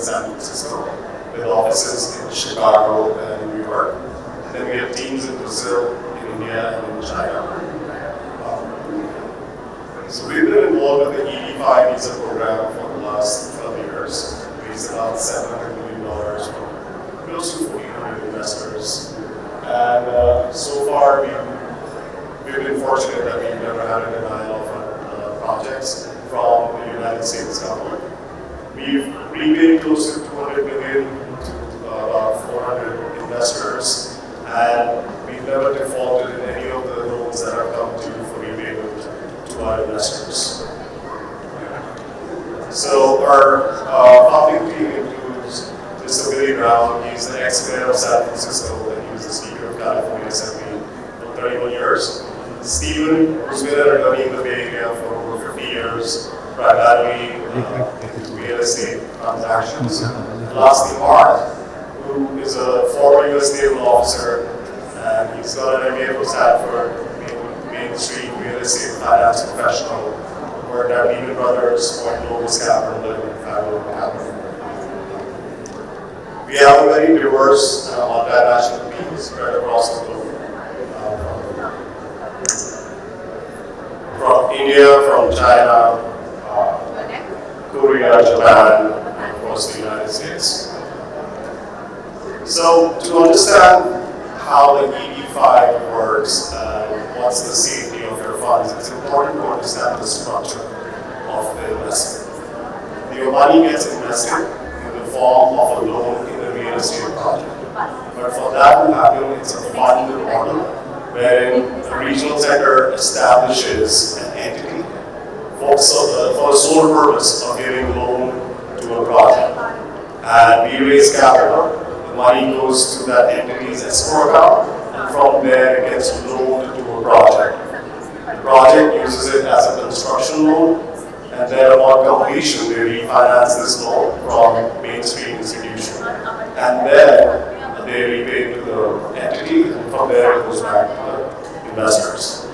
San Francisco, with offices in Chicago and New York. And then we have teams in Brazil, in India, and in China. So we've been involved with the EB-5 visa program for the last 12 years. We raised about $700 million from close to 1,400 investors. And so far, we've been fortunate that we've never had a denial of projects from the United States government. We've repaid close to $200 million to about 400 investors, and we've never defaulted in any of the loans that have come due for repayment to our investors. So our founding team includes Mr. Billy Brown. He's the ex-mayor of San Francisco, and he was the Speaker of California Assembly for 31 years. Stephen, who's been an attorney in the Bay Area for over 50 years, primarily real estate transactions. And lastly, Mark, who is a former U.S. Naval officer, and he's got an MBA from Stanford, Main Street real estate finance professional, worked at Lehman Brothers, Point Global Capital, and Federal Capital. We have a very diverse multinational team spread across the globe. From India, from China, Korea, Japan, and of course the United States. So to understand how the EB-5 works and what's the safety of your funds, it's important to understand the structure of the investment. Your money gets invested in the form of a loan in a real estate project. But for that to happen, it's a funded model wherein a regional center establishes an entity for the sole purpose of giving a loan to a project. And we raise capital, the money goes to that entity's escrow account, and from there it gets loaned to a project. The project uses it as a construction loan, and then upon completion they refinance this loan from Main Street institution. And then they repay to the entity, and from there it goes back to the investors.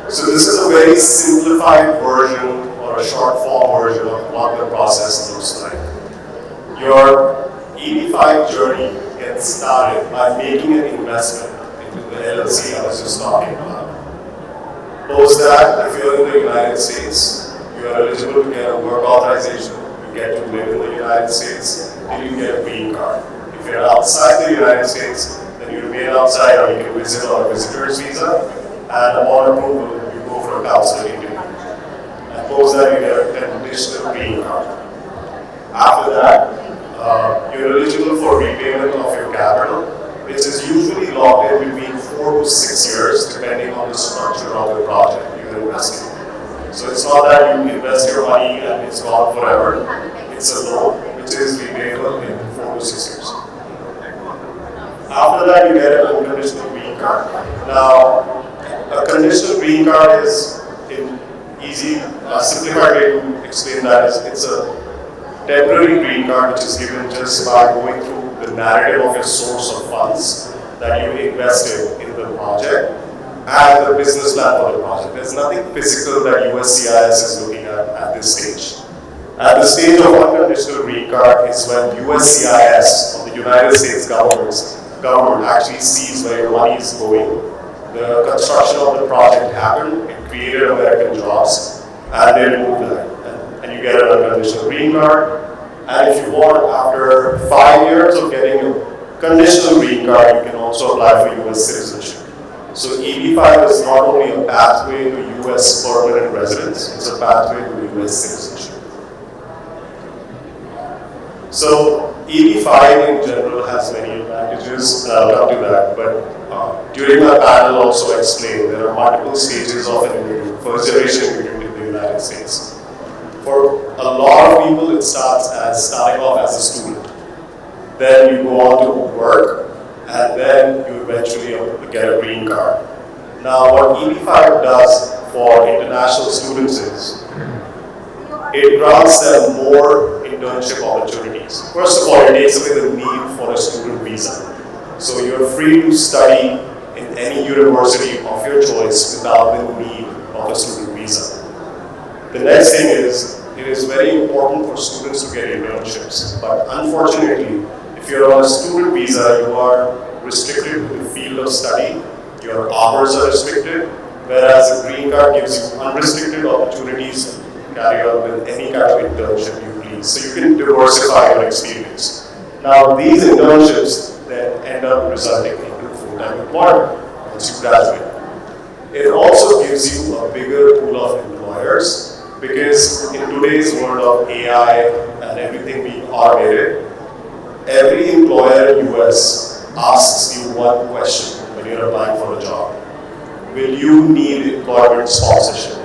So this is a very simplified version or a short form version of what the process looks like. Your EB-5 journey gets started by making an investment into the LLC I was just talking about. Post that, if you're in the United States, you are eligible to get a work authorization, you get to live in the United States, and you get a green card. If you're outside the United States, then you remain outside or you can visit on a visitor's visa, and upon approval, you go for a counseling interview. And post that, you get a conditional green card. After that, you're eligible for repayment of your capital, which is usually locked in between 4 to 6 years, depending on the structure of the project you're investing in. So it's not that you invest your money and it's gone forever. It's a loan, which is repayable in 4 to 6 years. After that, you get an unconditional green card. Now, a conditional green card is an easy, simplified way to explain that is it's a temporary green card which is given just by going through the narrative of your source of funds that you invested in the project and the business plan for the project. There's nothing physical that USCIS is looking at this stage. At the stage of unconditional green card is when USCIS, or the United States government actually sees where your money is going. The construction of the project happened, it created American jobs, and they removed that. And you get an unconditional green card. And if you want, after 5 years of getting a conditional green card, you can also apply for US citizenship. So EB-5 is not only a pathway to US permanent residence, it's a pathway to US citizenship. So EB-5 in general has many advantages, and I'll come to that, but during my panel also explained there are multiple stages of an immigrant, first generation immigrant in the United States. For a lot of people, it starts as starting off as a student. Then you go on to work, and then you eventually get a green card. Now, what EB-5 does for international students is, it grants them more internship opportunities. First of all, it takes away the need for a student visa. So you're free to study in any university of your choice without the need of a student visa. The next thing is, it is very important for students to get internships. But unfortunately, if you're on a student visa, you are restricted to the field of study. Your hours are restricted, whereas a green card gives you unrestricted opportunities to carry out with any kind of internship you please. So you can diversify your experience. Now, these internships then end up resulting in full-time employment once you graduate. It also gives you a bigger pool of employers because in today's world of AI and everything being automated, every employer in the US asks you one question when you're applying for a job. Will you need employment sponsorship?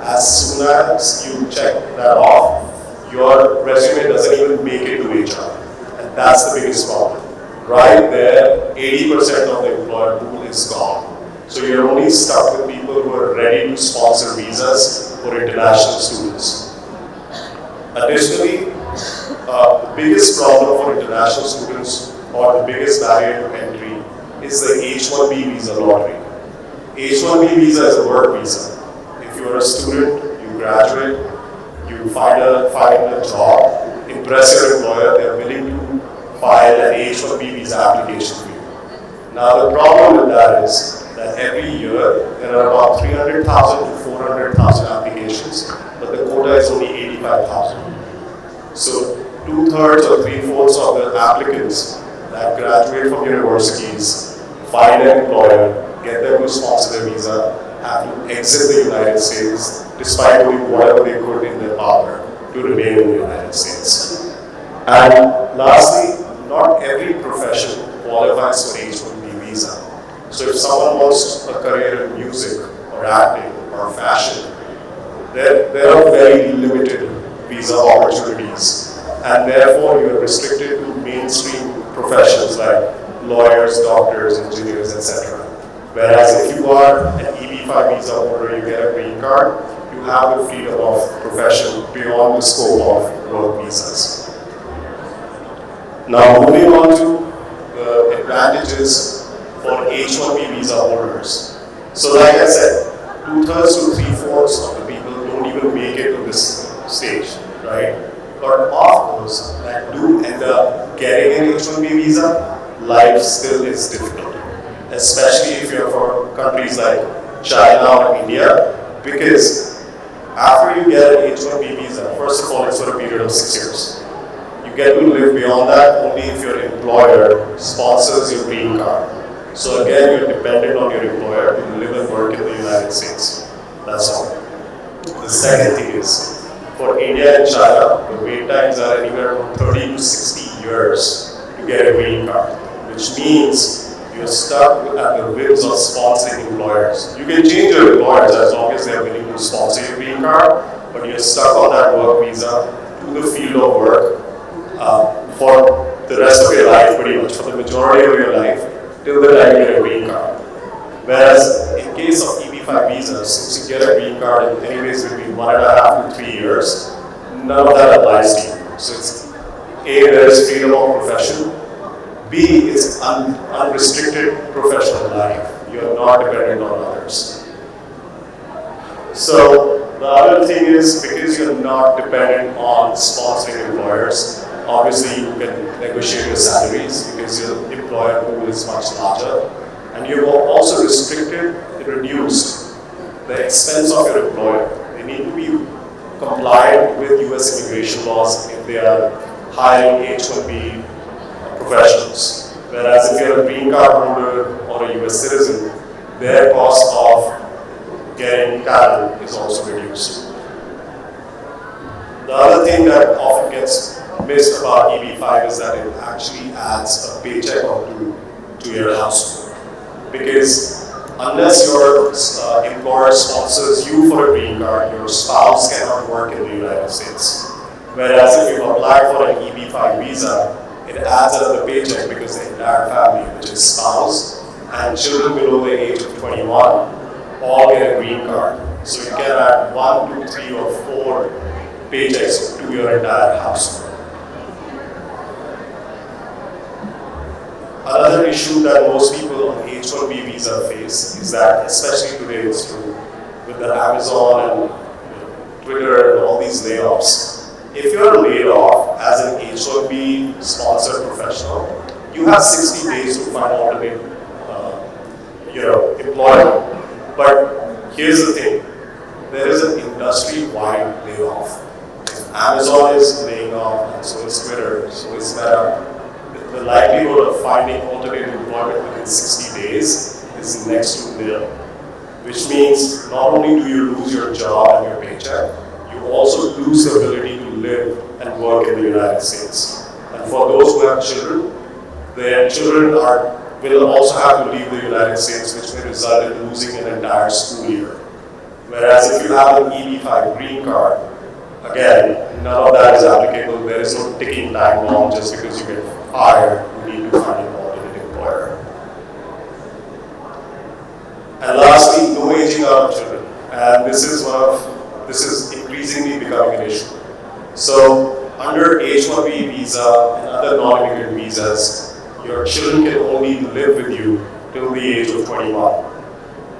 As soon as you check that off, your resume doesn't even make it to HR. And that's the biggest problem. Right there, 80% of the employer pool is gone. So you're only stuck with people who are ready to sponsor visas for international students. Additionally, the biggest problem for international students, or the biggest barrier to entry, is the H-1B visa lottery. H-1B visa is a work visa. If you're a student, you graduate, you find a job, impress your employer, they're willing to file an H-1B visa application for you. Now the problem with that is that every year there are about 300,000 to 400,000 applications, but the quota is only 85,000. So 2/3 or 3/4 of the applicants that graduate from universities, find an employer, get them to sponsor their visa, have to exit the United States despite doing whatever they could in their power to remain in the United States. And lastly, not every profession qualifies for H-1B visa. So if someone wants a career in music or acting or fashion, there are very limited visa opportunities, and therefore you are restricted to mainstream professions like lawyers, doctors, engineers, etc. Whereas if you are an EB-5 visa holder, you get a green card, you have the freedom of profession beyond the scope of work visas. Now moving on to the advantages for H-1B visa holders. So like I said, 2/3 to 3/4 of the people don't even make it to this stage, right? But of those that do end up getting an H-1B visa, life still is difficult, especially if you're from countries like China or India, because after you get an H-1B visa, first of all, it's for a period of 6 years. You get to live beyond that only if your employer sponsors your green card. So again, you're dependent on your employer to live and work in the United States. That's all. The second thing is, for India and China, the wait times are anywhere from 30 to 60 years to get a green card, which means you're stuck at the whims of sponsoring employers. You can change your employers as long as they're willing to sponsor your green card, but you're stuck on that work visa to the field of work for the rest of your life, pretty much, for the majority of your life, till the time you get a green card. Whereas in case of EB-5 visas, since you get a green card in anyways between 1.5 to 3 years, none of that applies to you. So it's A, there is freedom of profession. B, it's unrestricted professional life. You're not dependent on others. So the other thing is, because you're not dependent on sponsoring employers, obviously you can negotiate your salaries because your employer pool is much larger. And you've also restricted and reduced the expense of your employer. They need to be compliant with US immigration laws if they are hiring H-1B professionals. Whereas if you're a green card holder or a US citizen, their cost of getting talent is also reduced. The other thing that often gets missed about EB-5 is that it actually adds a paycheck or two to your household. Because unless your employer sponsors you for a green card, your spouse cannot work in the United States. Whereas if you apply for an EB-5 visa, it adds another paycheck because the entire family, which is spouse and children below the age of 21, all get a green card. So you can add 1, 2, 3, or 4 paychecks to your entire household. Another issue that most people on H-1B visa face is that, especially today it's true, with the Amazon and Twitter and all these layoffs. If you're laid off as an H-1B sponsored professional, you have 60 days to find alternate employment. But here's the thing, there is an industry-wide layoff. If Amazon is laying off, and so is Twitter, so is Meta, the likelihood of finding alternate employment within 60 days is next to nil. Which means not only do you lose your job and your paycheck, you also lose the ability to live and work in the United States. And for those who have children, their children will also have to leave the United States, which may result in losing an entire school year. Whereas if you have an EB-5 green card, again, none of that is applicable. There is no ticking time bomb just because you get fired, you need to find an alternate employer. And lastly, no aging out of children. And this is increasingly becoming an issue. So under H-1B visa and other non-immigrant visas, your children can only live with you till the age of 21.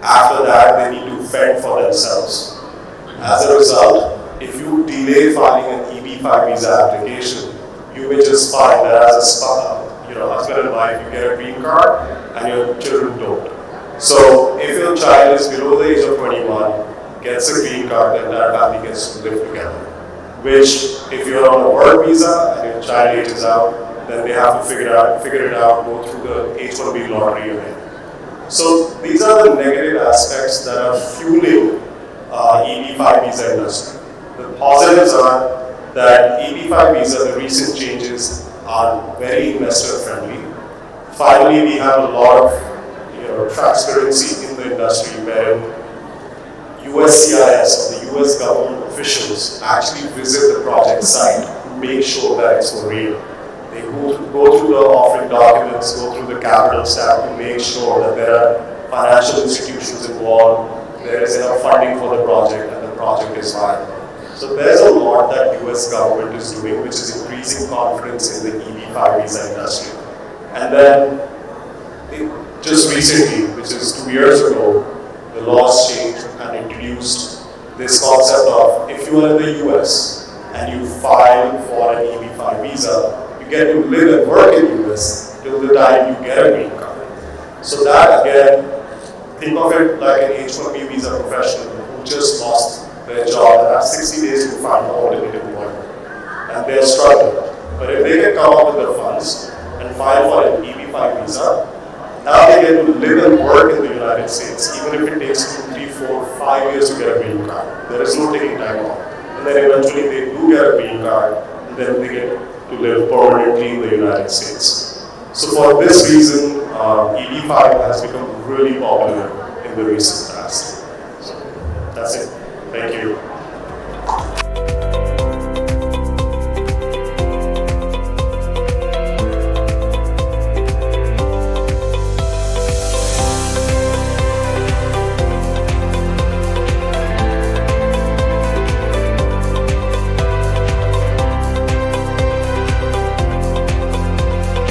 After that, they need to fend for themselves. As a result, if you delay filing an EB-5 visa application, you may just find that as a husband and wife, you get a green card and your children don't. So if your child is below the age of 21, gets a green card, the entire family gets to live together. Which, if you're on a work visa and your child ages out, then they have to figure it out, go through the H-1B lottery again. So these are the negative aspects that are fueling EB-5 visa industry. The positives are that EB-5 visa, the recent changes are very investor friendly. Finally, we have a lot of transparency in the industry where USCIS, or the US government officials, actually visit the project site to make sure that it's for real. They go through the offering documents, go through the capital stack to make sure that there are financial institutions involved, there is enough funding for the project, and the project is viable. So there's a lot that US government is doing, which is increasing confidence in the EB-5 visa industry. And then, just recently, which is 2 years ago, the laws changed and introduced this concept of if you are in the US and you file for an EB-5 visa, you get to live and work in the US till the time you get a green card. So that again, think of it like an H-1B visa professional who just lost their job and have 60 days to find alternate employment. And they're struggling. But if they can come up with the funds and file for an EB-5 visa, now they get to live and work in the United States, even if it takes 2, 3, 4, 5 years to get a green card. There is no taking time off. And then eventually they do get a green card, and then they get to live permanently in the United States. So for this reason, EB-5 has become really popular in the recent past. So that's it. Thank you.